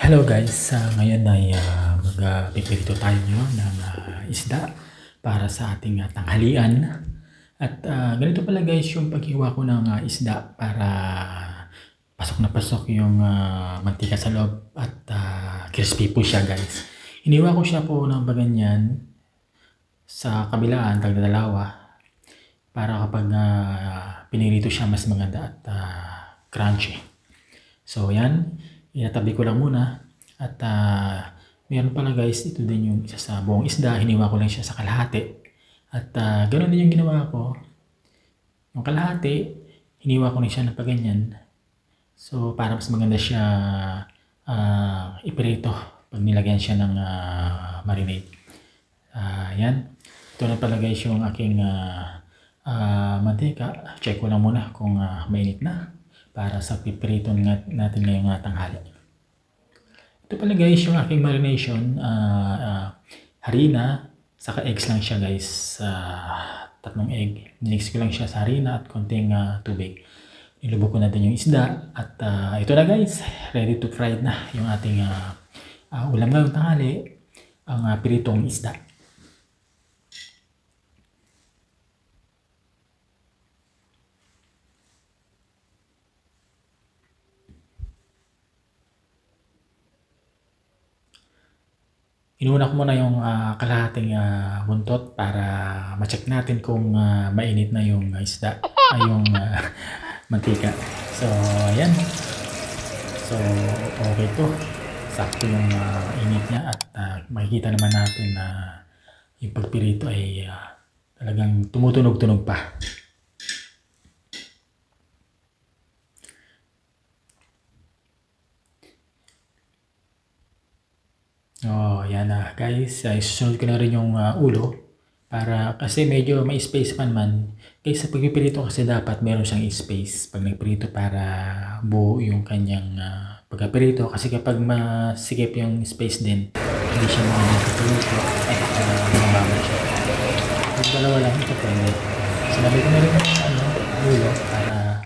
Hello guys, ngayon ay magpipirito tayo ngayon ng isda para sa ating tanghalian. At ganito pala guys yung paghiwa ko ng isda para pasok na pasok yung mantika sa loob at crispy po siya guys. Hiniwa ko siya po ng baganyan sa kabilaan, tagdadalawa, para kapag pinirito siya mas maganda at crunchy. So yan. Inatabi ko lang muna at meron pala guys, ito din yung isa sa buong isda, hiniwa ko lang siya sa kalahati at ganoon din yung ginawa ko. Yung kalahati, hiniwa ko na siya ng paganyan, so para mas maganda siya iprito pag nilagyan siya ng marinade. Yan, ito na pala guys yung aking mantika. Check ko lang muna kung mainit na para sa piprito natin ngayong tanghali. Ito pala guys yung aking marination, harina, saka eggs lang siya guys, 3 egg. Nilix ko lang siya sa harina at konting tubig. Nilubog ko natin yung isda at ito na guys, ready to fry na yung ating ulam ngayong tanghali, ang piritong isda. Inuna ko muna yung kalahating buntot para ma-check natin kung mainit na yung isda, yung mantika. So, ayan. So, okay to. Sakto yung init niya at makikita naman natin na yung pagpirito ay talagang tumutunog-tunog pa. Oh, yan na guys. Susunod ko na rin yung ulo para kasi medyo may space pa naman. Kaysa pagpipirito kasi dapat meron siyang space pag nagpirito para buo yung kanyang pagpipirito. Kasi kapag masikip yung space din, hindi siya makapagpirito at mababa siya. Pag dalawa lang ito pwede. Sinabi ko na rin yung ulo para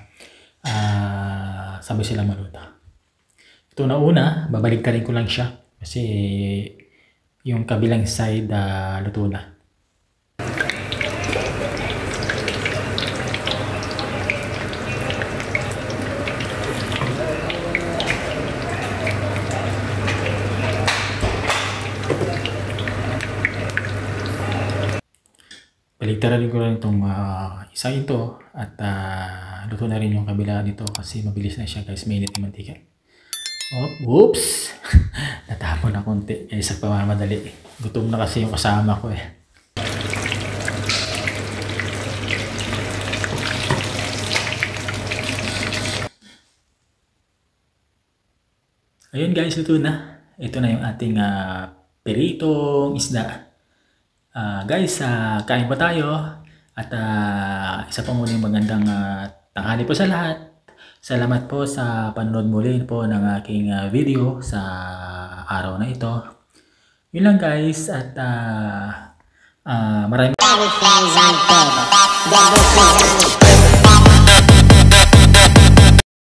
sabay sila maluto. Ito na una, babaligtarin ko lang siya. Kasi yung kabilang side luto na. Baligtarin ko lang itong isa ito at luto na rin yung kabila nito kasi mabilis na siya guys, mainit yung mantika. Oh, whoops! Natapon na konti kaysa pamamadali. Gutom na kasi yung kasama ko eh. Ayun guys, luto na. Ito na yung ating piritong isda. Guys, kain pa tayo. At isa pang muling magandang tanghali po sa lahat. Salamat po sa panonood muli po ng aking video sa araw na ito. Yun lang guys at maraming